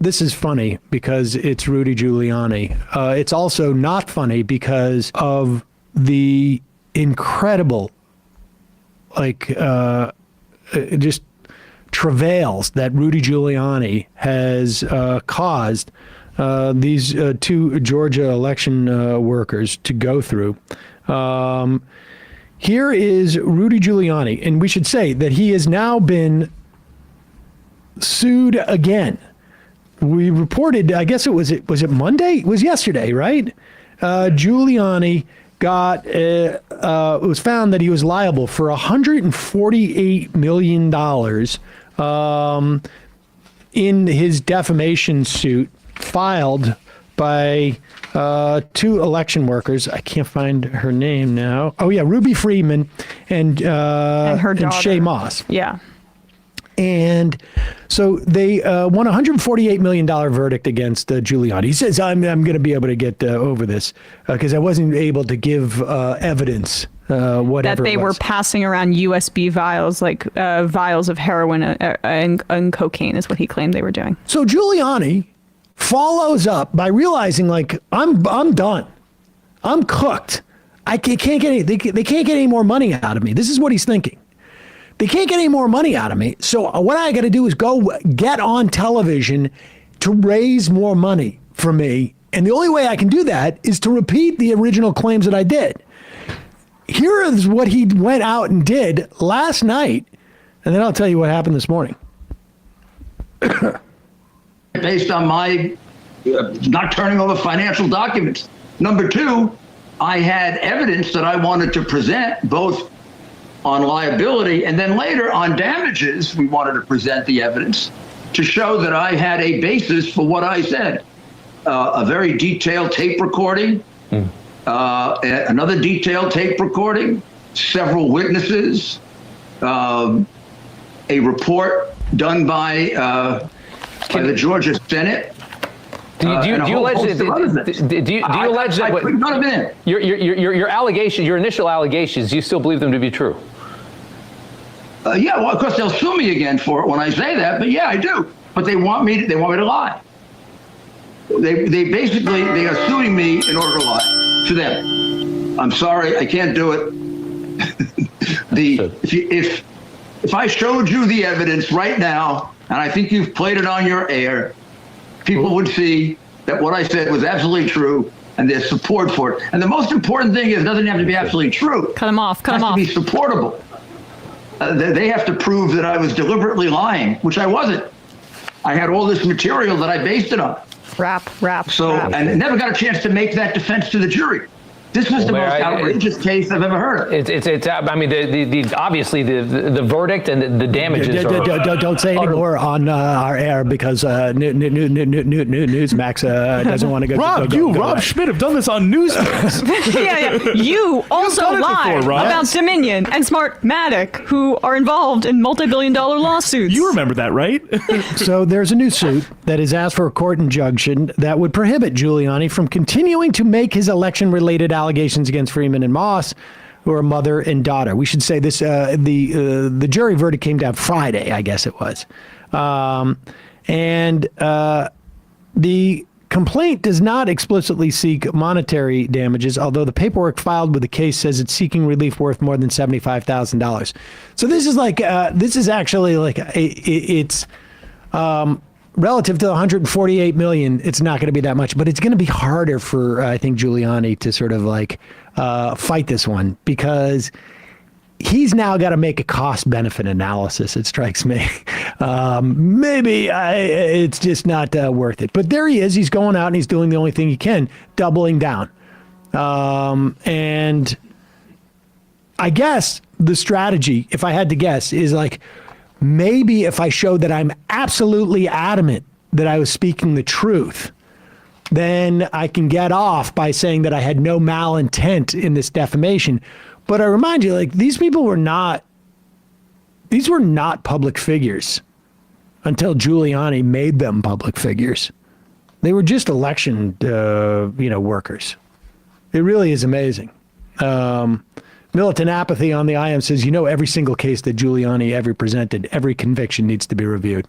this is funny because it's Rudy Giuliani. It's also not funny because of the incredible, just travails that Rudy Giuliani has caused these two Georgia election workers to go through. Here is Rudy Giuliani, and we should say that he has now been sued again. We reported, I guess was it Monday? It was yesterday, right? Giuliani it was found that he was liable for $148 million in his defamation suit filed by two election workers. I can't find her name now. Oh yeah, Ruby Freeman and her daughter. And Shay Moss. Yeah. And so they won a $148 million verdict against Giuliani. He says, I'm going to be able to get over this because I wasn't able to give evidence, whatever that they were passing around USB vials, like vials of heroin and cocaine is what he claimed they were doing. So Giuliani follows up by realizing, I'm done. I'm cooked. They can't get any more money out of me. This is what he's thinking. They can't get any more money out of me. So what I got to do is go get on television to raise more money for me. And the only way I can do that is to repeat the original claims that I did. Here is what he went out and did last night. And then I'll tell you what happened this morning. Based on my not turning over financial documents. Number two, I had evidence that I wanted to present both on liability, and then later on damages, we wanted to present the evidence to show that I had a basis for what I said. A very detailed tape recording, another detailed tape recording, several witnesses, a report done by the Georgia Senate. Do you allege that your allegations, your initial allegations, do you still believe them to be true? Yeah, well, of course they'll sue me again for it when I say that, but yeah, I do. But they want me to lie. They basically are suing me in order to lie to them. I'm sorry, I can't do it. If I showed you the evidence right now, and I think you've played it on your air, people would see that what I said was absolutely true, and there's support for it. And the most important thing is it doesn't have to be absolutely true. Cut him off. Cut him off. It has to be supportable. They have to prove that I was deliberately lying, which I wasn't. I had all this material that I based it on. Rap. And never got a chance to make that defense to the jury. This was the most outrageous case I've ever heard of. It's. I mean, obviously the verdict and the damages. Don't say anymore on our air because Newsmax doesn't want to go. Rob Schmidt have done this on Newsmax. yeah. You also lied about Dominion and Smartmatic, who are involved in multi-billion-dollar lawsuits. You remember that, right? So there's a new suit that has asked for a court injunction that would prohibit Giuliani from continuing to make his election-related allegations against Freeman and Moss, who are mother and daughter. We should say this, the jury verdict came down Friday, I guess it was. The complaint does not explicitly seek monetary damages, although the paperwork filed with the case says it's seeking relief worth more than $75,000. So this is it's relative to the $148 million, it's not going to be that much, but it's going to be harder for, I think, Giuliani to sort of fight this one because he's now got to make a cost-benefit analysis, it strikes me. Maybe it's just not worth it. But there he is. He's going out and he's doing the only thing he can, doubling down. And I guess the strategy, if I had to guess, is maybe if I showed that I'm absolutely adamant that I was speaking the truth, then I can get off by saying that I had no malintent in this defamation. But I remind you, these people were not public figures until Giuliani made them public figures. They were just election, workers. It really is amazing. Militant Apathy on the IM says, every single case that Giuliani ever presented, every conviction needs to be reviewed.